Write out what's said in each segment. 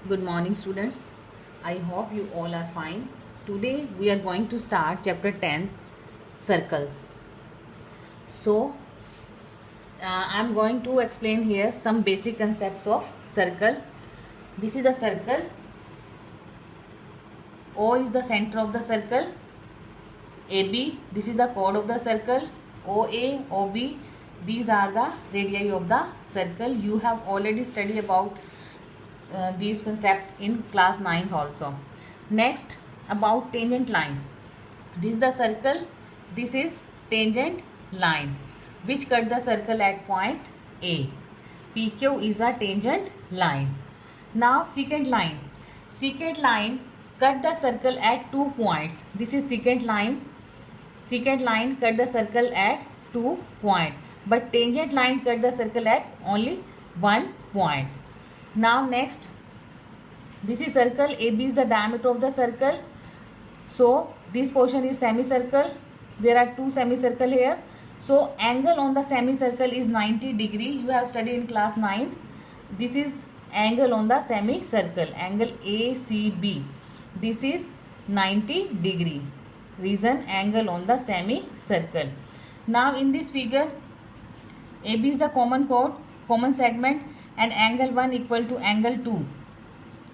Good morning, students. I hope you all are fine. Today we are going to start chapter 10, circles. So, I'm going to explain here some basic concepts of circle. This is the circle. O is the center of the circle. AB, this is the chord of the circle. OA, OB, these are the radii of the circle. You have already studied about these concepts in class 9th also. Next, about tangent line. This is the circle. This is tangent line which cut the circle at point A. PQ is a tangent line. Now secant line. Secant line cut the circle at 2 points. This is secant line. Secant line cut the circle at 2 points. But tangent line cut the circle at only 1 point. Now next, this is circle. AB is the diameter of the circle. So this portion is semicircle. There are two semicircle here. So angle on the semicircle is 90 degree. You have studied in class 9th. This is angle on the semicircle. Angle ACB. This is 90 degree. Reason angle on the semicircle. Now in this figure, AB is the common chord, common segment, and angle 1 equal to angle 2.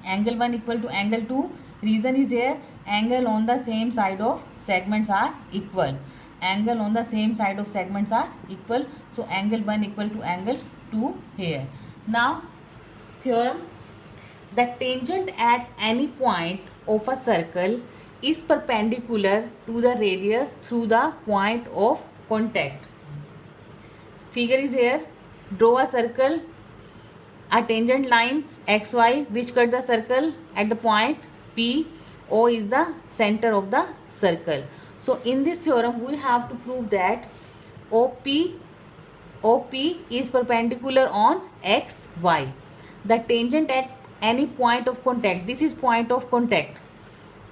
Angle 1 equal to angle 2. Reason is here, angle on the same side of segments are equal. Angle on the same side of segments are equal. So angle 1 equal to angle 2 here. Now theorem, the tangent at any point of a circle is perpendicular to the radius through the point of contact. Figure is here. Draw a circle, a tangent line xy which cut the circle at the point P. O is the center of the circle. So in this theorem we have to prove that OP is perpendicular on xy. The tangent at any point of contact. This is point of contact.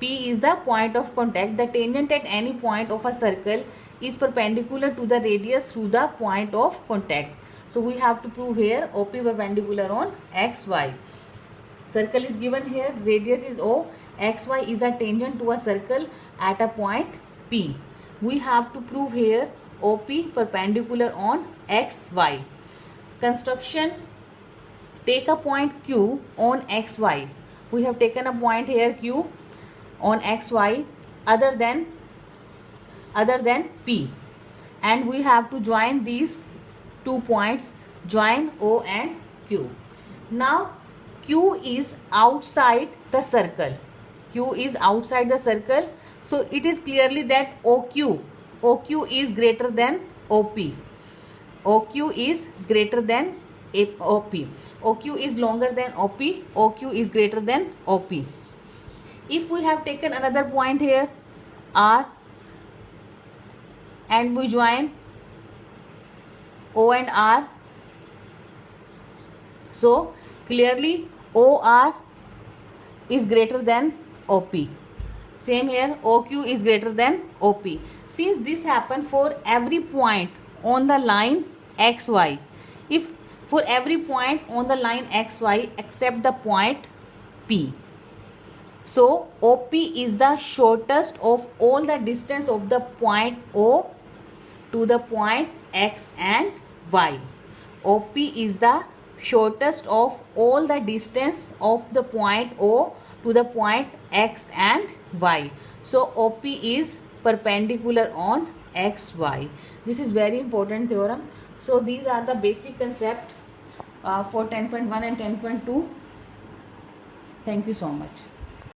P is the point of contact. The tangent at any point of a circle is perpendicular to the radius through the point of contact. So we have to prove here OP perpendicular on xy. Circle is given here. Radius is O. XY is a tangent to a circle at a point P. We have to prove here OP perpendicular on xy. Construction. Take a point Q on xy. We have taken a point here Q on xy other than P, and we have to join these 2 points, join O and Q. Now Q is outside the circle. Q is outside the circle. So it is clearly that OQ is greater than OP. OQ is greater than OP. OQ is longer than OP. OQ is greater than OP. If we have taken another point here R and we join O and R, so clearly OR is greater than OP. Same here, OQ is greater than OP. Since this happened for every point on the line XY, if for every point on the line XY except the point P, so OP is the shortest of all the distance of the point O to the point X and Y. OP is the shortest of all the distance of the point O to the point X and Y. So OP is perpendicular on XY. This is very important theorem. So these are the basic concept for 10.1 and 10.2. Thank you so much.